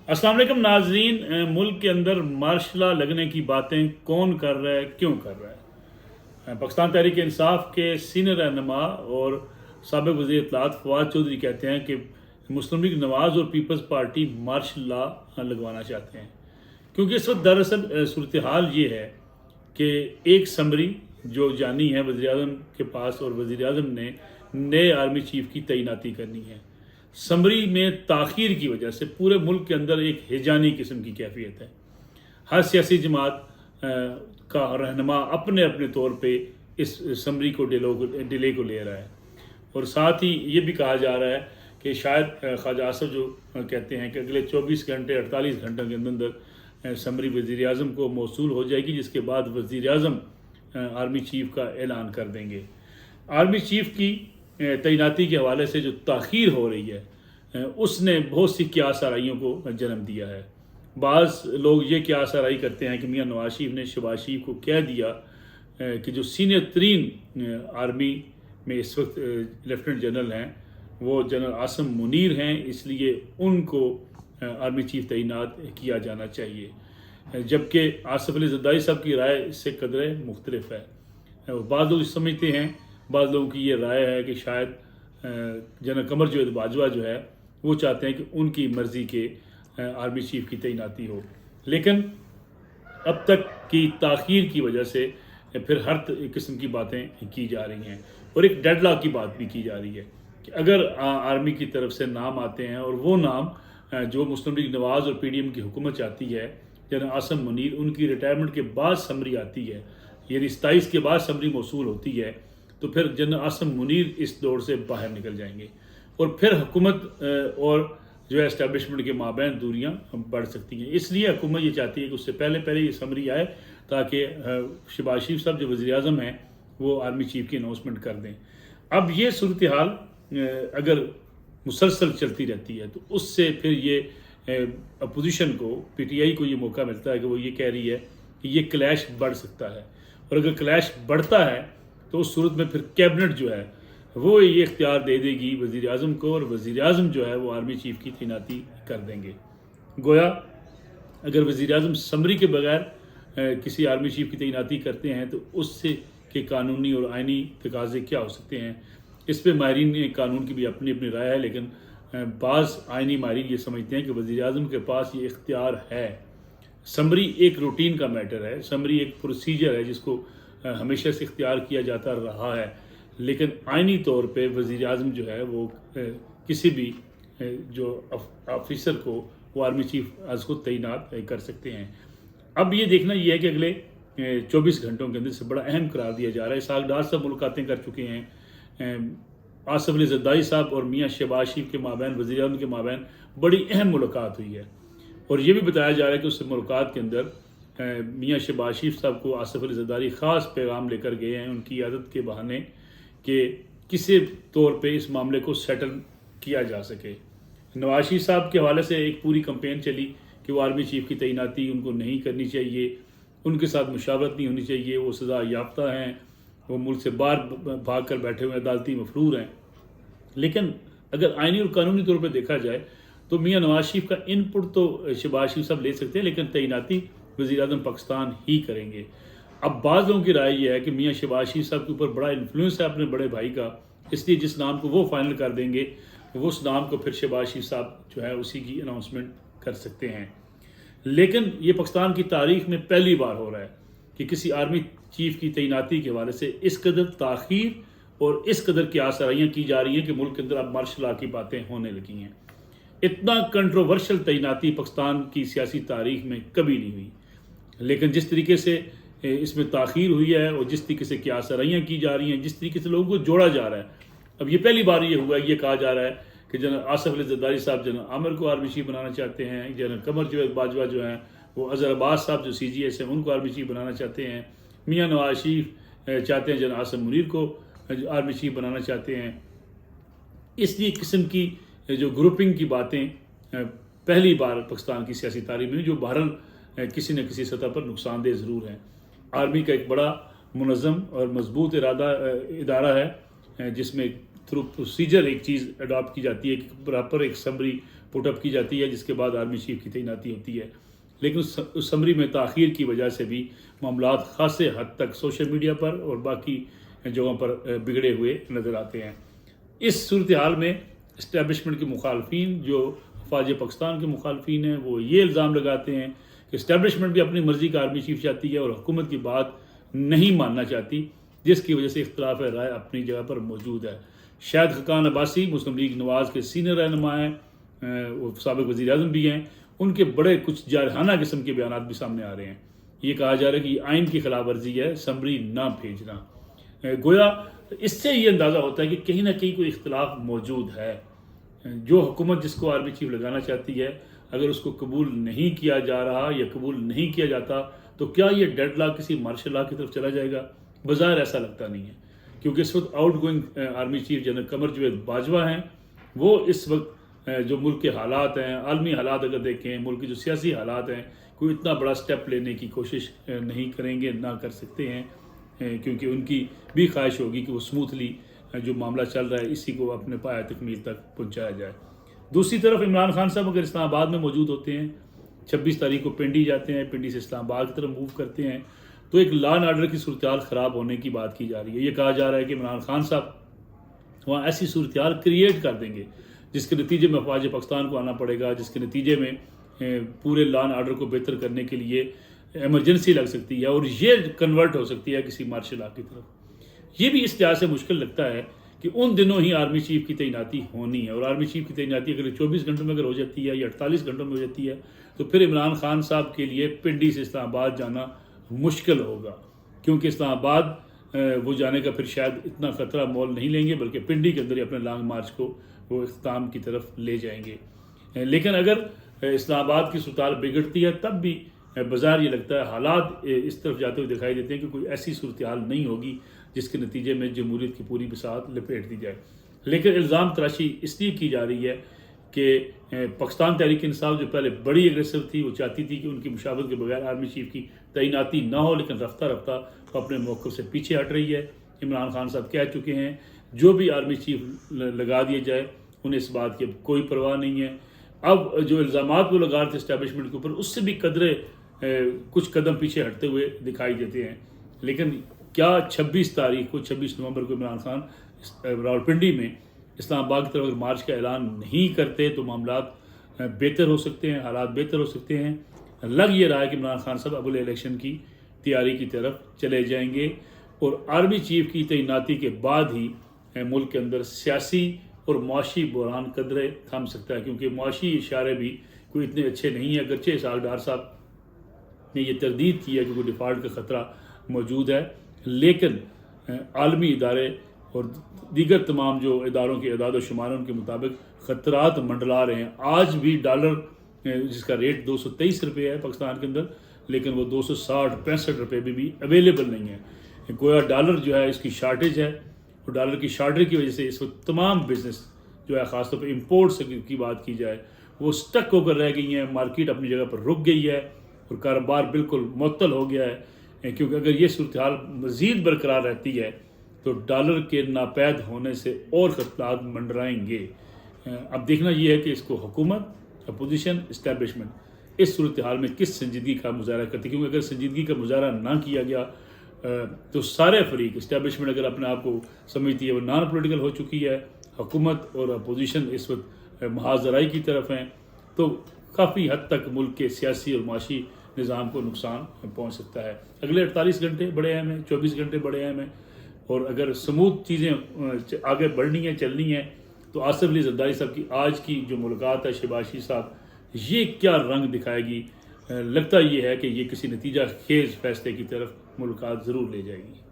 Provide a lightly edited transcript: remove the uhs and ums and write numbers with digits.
अस्सलाम वालेकुम नाजरीन। मुल्क के अंदर मार्शल लॉ लगने की बातें कौन कर रहा है, क्यों कर रहा है? पाकिस्तान तहरीक इंसाफ के सीनियर रहनुमा और साबिक वज़ीर इत्तलात फवाद चौधरी कहते हैं कि मुस्लिम लीग नवाज़ और पीपल्स पार्टी मार्शल लॉ लगवाना चाहते हैं, क्योंकि इस वक्त दरअसल सूरत हाल ये है कि एक समरी जो जानी है वज़ीर आज़म के पास, और वज़ीर आज़म ने नए आर्मी चीफ की तैनाती करनी है। समरी में ताख़ीर की वजह से पूरे मुल्क के अंदर एक हिजानी किस्म की कैफियत है। हर सियासी जमात का रहनुमा अपने अपने तौर पे इस समरी को डिले को ले रहा है, और साथ ही ये भी कहा जा रहा है कि शायद ख्वाजा आसिफ जो कहते हैं कि अगले 24 घंटे 48 घंटों के अंदर समरी वज़ीर आज़म को मौसूल हो जाएगी, जिसके बाद वज़ीर आज़म आर्मी चीफ का ऐलान कर देंगे। आर्मी चीफ की तैनाती के हवाले से जो ताख़ीर हो रही है उसने बहुत सी क्यास आराइयों को जन्म दिया है। बाज़ लोग ये क्यास आराई करते हैं कि मियाँ नवाज शरीफ ने शहबाज शरीफ को कह दिया कि जो सीनियर तरीन आर्मी में इस वक्त लेफ्टिनेंट जनरल हैं वो जनरल आसिम मुनीर हैं, इसलिए उनको आर्मी चीफ तैनात किया जाना चाहिए, जबकि आसिफ अली ज़रदारी साहब की राय इससे कदरे मुख्तलिफ है। बाज़ लोग समझते हैं, बाज़ लोगों की ये राय है कि शायद जनरल कमर जावेद बाजवा जो है वो चाहते हैं कि उनकी मर्ज़ी के आर्मी चीफ की तैनाती हो, लेकिन अब तक की ताख़ीर की वजह से फिर हर किस्म की बातें की जा रही हैं, और एक डेडलॉक की बात भी की जा रही है कि अगर आर्मी की तरफ से नाम आते हैं और वो नाम जो मुस्लिम लीग नवाज़ और PDM की हुकूमत चाहती है, जनरल आसिम मुनीर, उनकी रिटायरमेंट के बाद समरी आती है, यानी 27 के बाद समरी मौसूल होती है, तो फिर जनरल आसिम मुनीर इस दौर से बाहर निकल जाएंगे और फिर हुकूमत और जो है इस्टेब्लिशमेंट के माबैन दूरियां बढ़ सकती हैं। इसलिए हुकूमत ये चाहती है कि उससे पहले ये समरी आए, ताकि शहबाज शरीफ साहब जो वज़ीर आज़म हैं वो आर्मी चीफ की अनाउंसमेंट कर दें। अब ये सूरत हाल अगर मुसलसल चलती रहती है तो उससे फिर ये अपोजिशन को, PTI को ये मौका मिलता है कि वो ये कह रही है कि ये क्लैश बढ़ सकता है, और अगर क्लैश बढ़ता है तो उस सूरत में फिर कैबिनेट जो है वो ये इख्तियार दे देगी वज़ीर आज़म को, और वज़ीर आज़म जो है वो आर्मी चीफ की तैनाती कर देंगे। गोया अगर वज़ीर आज़म समरी के बगैर किसी आर्मी चीफ की तैनाती करते हैं तो उससे के कानूनी और आइनी तकाज़े क्या हो सकते हैं, इस पर माहिरीन कानून की भी अपनी अपनी राय है, लेकिन बाज़ आइनी माहिरीन ये समझते हैं कि वज़ीर आज़म के पास ये इख्तियार है। समरी एक रूटीन का मैटर है, समरी एक प्रोसीजर है जिसको हमेशा से इख्तियार किया जाता रहा है, लेकिन आइनी तौर पे वज़ीर आज़म जो है वो किसी भी जो ऑफिसर को वो आर्मी चीफ आज को तैनात कर सकते हैं। अब ये देखना ये है कि अगले 24 घंटों के अंदर से बड़ा अहम करार दिया जा रहा है। सागदार साहब मुलाकातें कर चुके हैं, आसिफ अली ज़रदारी साहब और मियाँ शहबाज शरीफ के माबैन, वज़ीर आज़म के माबैन बड़ी अहम मुलाकात हुई है, और ये भी बताया जा रहा है कि उस मुलाकात के अंदर मियाँ शहबाज शरीफ साहब को आसिफ अली ज़रदारी ख़ास पैगाम लेकर गए हैं उनकी आदत के बहाने कि किसी तौर पे इस मामले को सेटल किया जा सके। नवाज शरीफ साहब के हवाले से एक पूरी कंपेन चली कि वो आर्मी चीफ की तैनाती उनको नहीं करनी चाहिए, उनके साथ मुशावरत नहीं होनी चाहिए, वो सज़ा याफ्ता हैं, वो मुल्क से बाहर भाग कर बैठे हुए अदालती मफरूर हैं। लेकिन अगर आइनी और कानूनी तौर पर देखा जाए तो मियाँ नवाज शरीफ का इनपुट तो शहबाज शरीफ साहब ले सकते हैं, लेकिन तैनाती वज़ीर आज़म पाकिस्तान ही करेंगे। अब बाज़ लोगों की राय यह है कि मियाँ शहबाज शरीफ साहब के ऊपर बड़ा इन्फ्लुएंस है अपने बड़े भाई का, इसलिए जिस नाम को वो फाइनल कर देंगे वो उस नाम को फिर शहबाज शरीफ साहब जो है उसी की अनाउंसमेंट कर सकते हैं। लेकिन ये पाकिस्तान की तारीख में पहली बार हो रहा है कि किसी आर्मी चीफ की तैनाती के हवाले से इस कदर ताख़ीर और इस कदर क्यास आराइयाँ की जा रही हैं कि मुल्क के अंदर अब मार्शल लॉ की बातें होने लगी हैं। इतना कंट्रोवर्शियल तैनाती पाकिस्तान की सियासी तारीख में कभी नहीं हुई, लेकिन जिस तरीके से इसमें ताख़ीर हुई है और जिस तरीके से क्यास आराइयाँ की जा रही हैं, जिस तरीके से लोगों को जोड़ा जा रहा है, अब ये पहली बार ये हुआ है, ये कहा जा रहा है कि जनरल आसिफ अली ज़रदारी साहब जनरल आमिर को आर्मी चीफ बनाना चाहते हैं, जनरल कमर जावेद बाजवा जो हैं वो अज़हर अब्बास साहब जो CGS हैं उनको आर्मी चीफ बनाना चाहते हैं, मियाँ नवाज शरीफ चाहते हैं जनरल आसिम मुनीर को आर्मी चीफ बनाना चाहते हैं। इसलिए किस्म की जो ग्रुपिंग की बातें पहली बार पाकिस्तान की सियासी तारीख में, जो बहरहाल किसी न किसी सतह पर नुकसानदेह ज़रूर हैं। आर्मी का एक बड़ा मुनज़्ज़म और मजबूत इदारा है जिसमें تھرو پروسیجر ایک چیز اڈاپٹ کی جاتی ہے کہ پراپر ایک سمری پٹ اپ کی جاتی ہے جس کے بعد آرمی چیف کی تعیناتی ہوتی ہے، لیکن اس سمری میں تاخیر کی وجہ سے بھی معاملات خاصے حد تک سوشل میڈیا پر اور باقی جگہوں پر بگڑے ہوئے نظر آتے ہیں۔ اس صورتحال میں اسٹیبلشمنٹ کے مخالفین جو افواج پاکستان کے مخالفین ہیں وہ یہ الزام لگاتے ہیں کہ اسٹیبلشمنٹ بھی اپنی مرضی کا آرمی چیف چاہتی ہے اور حکومت کی بات نہیں ماننا چاہتی، جس کی وجہ سے اختلاف رائے اپنی جگہ پر موجود ہے۔ شاہد خاقان عباسی مسلم لیگ نواز کے سینئر رہنما ہیں، وہ سابق وزیر اعظم بھی ہیں، ان کے بڑے کچھ جارحانہ قسم کے بیانات بھی سامنے آ رہے ہیں۔ یہ کہا جا رہا ہے کہ یہ آئین کی خلاف ورزی ہے سمری نہ بھیجنا۔ گویا اس سے یہ اندازہ ہوتا ہے کہ کہیں نہ کہیں کوئی اختلاف موجود ہے۔ جو حکومت جس کو آرمی چیف لگانا چاہتی ہے اگر اس کو قبول نہیں کیا جا رہا یا قبول نہیں کیا جاتا تو کیا یہ ڈیڈ لاک کسی مارشل لا کی طرف چلا جائے گا؟ بظاہر ایسا لگتا نہیں ہے، کیونکہ اس وقت out going army chief general Qamar Javed Bajwa ہیں، وہ اس وقت جو ملک کے حالات ہیں، عالمی حالات اگر دیکھیں، ملک کے جو سیاسی حالات ہیں، کوئی اتنا بڑا سٹیپ لینے کی کوشش نہیں کریں گے، نہ کر سکتے ہیں، کیونکہ ان کی بھی خواہش ہوگی کہ وہ سموتھلی جو معاملہ چل رہا ہے اسی کو اپنے پایہ تکمیل تک پہنچایا جائے۔ دوسری طرف عمران خان صاحب اگر اسلام آباد میں موجود ہوتے ہیں، 26 تاریخ کو پنڈی جاتے ہیں، پنڈی سے اسلام آباد کی طرف موو کرتے ہیں، تو ایک لا اینڈ آرڈر کی صورتحال خراب ہونے کی بات کی جا رہی ہے۔ یہ کہا جا رہا ہے کہ عمران خان صاحب وہاں ایسی صورتحال کریٹ کر دیں گے جس کے نتیجے میں افواج پاکستان کو آنا پڑے گا، جس کے نتیجے میں پورے لا اینڈ آرڈر کو بہتر کرنے کے لیے ایمرجنسی لگ سکتی ہے اور یہ کنورٹ ہو سکتی ہے کسی مارشل لا کی طرف۔ یہ بھی اس لحاظ سے مشکل لگتا ہے کہ ان دنوں ہی آرمی چیف کی تعیناتی ہونی ہے، اور آرمی چیف کی تعیناتی اگر 24 گھنٹوں میں اگر ہو جاتی ہے یا 48 گھنٹوں میں ہو جاتی ہے تو پھر عمران خان صاحب کے لیے پنڈی سے اسلام آباد جانا مشکل ہوگا، کیونکہ اسلام آباد وہ جانے کا پھر شاید اتنا خطرہ مول نہیں لیں گے، بلکہ پنڈی کے اندر ہی اپنے لانگ مارچ کو وہ اختتام کی طرف لے جائیں گے۔ لیکن اگر اسلام آباد کی صورتحال بگڑتی ہے تب بھی بظاہر یہ لگتا ہے حالات اس طرف جاتے ہوئے دکھائی دیتے ہیں کہ کوئی ایسی صورتحال نہیں ہوگی جس کے نتیجے میں جمہوریت کی پوری بساط لپیٹ دی جائے۔ لیکن الزام تراشی اس لیے کی جا رہی ہے کہ پاکستان تحریک انصاف جو پہلے بڑی اگریسو تھی، وہ چاہتی تھی کہ ان کی مشاورت کے بغیر آرمی چیف کی تعیناتی نہ ہو، لیکن رفتہ رفتہ وہ اپنے موقف سے پیچھے ہٹ رہی ہے۔ عمران خان صاحب کہہ چکے ہیں جو بھی آرمی چیف لگا دیا جائے انہیں اس بات کی اب کوئی پرواہ نہیں ہے۔ اب جو الزامات وہ لگا رہے تھے اسٹیبلشمنٹ کے اوپر، اس سے بھی قدرے کچھ قدم پیچھے ہٹتے ہوئے دکھائی دیتے ہیں۔ لیکن کیا 26 نومبر کو عمران خان راولپنڈی میں اسلام آباد کی طرف اگر مارچ کا اعلان نہیں کرتے تو معاملات بہتر ہو سکتے ہیں، حالات بہتر ہو سکتے ہیں؟ لگ یہ رہا ہے کہ عمران خان صاحب اگلے الیکشن کی تیاری کی طرف چلے جائیں گے، اور آرمی چیف کی تعیناتی کے بعد ہی ملک کے اندر سیاسی اور معاشی بحران قدرے تھم سکتا ہے، کیونکہ معاشی اشارے بھی کوئی اتنے اچھے نہیں ہیں۔ اگرچہ اسحاق ڈار صاحب نے یہ تردید کی ہے کہ کوئی ڈیفالٹ کا خطرہ موجود ہے، لیکن عالمی ادارے اور دیگر تمام جو اداروں کے اعداد و شمار ان کے مطابق خطرات منڈلا رہے ہیں۔ آج بھی ڈالر جس کا ریٹ 223 روپے ہے پاکستان کے اندر، لیکن وہ 260-65 روپے بھی اویلیبل نہیں ہے۔ گویا ڈالر جو ہے اس کی شارٹیج ہے، اور ڈالر کی شارٹیج کی وجہ سے اس وقت تمام بزنس جو ہے خاص طور پہ امپورٹس کی بات کی جائے وہ سٹک ہو کر رہ گئی ہیں، مارکیٹ اپنی جگہ پر رک گئی ہے اور کاروبار بالکل معطل ہو گیا ہے، کیونکہ اگر یہ صورتحال مزید برقرار رہتی ہے تو ڈالر کے ناپید ہونے سے اور خطرات منڈرائیں گے۔ اب دیکھنا یہ ہے کہ اس کو حکومت، اپوزیشن، اسٹیبلشمنٹ اس صورتحال میں کس سنجیدگی کا مظاہرہ کرتی ہے، کیونکہ اگر سنجیدگی کا مظاہرہ نہ کیا گیا تو سارے فریق، اسٹیبلشمنٹ اگر اپنے آپ کو سمجھتی ہے وہ نان پولیٹیکل ہو چکی ہے، حکومت اور اپوزیشن اس وقت محاذ ذرائی کی طرف ہیں، تو کافی حد تک ملک کے سیاسی اور معاشی نظام کو نقصان پہنچ سکتا ہے۔ اگلے 48 گھنٹے بڑے اہم ہیں، 24 گھنٹے بڑے اہم ہیں، اور اگر سموتھ چیزیں آگے بڑھنی ہیں، چلنی ہیں، تو آصف علی زرداری صاحب کی آج کی جو ملاقات ہے شہباز شریف صاحب، یہ کیا رنگ دکھائے گی؟ لگتا یہ ہے کہ یہ کسی نتیجہ خیز فیصلے کی طرف ملاقات ضرور لے جائے گی۔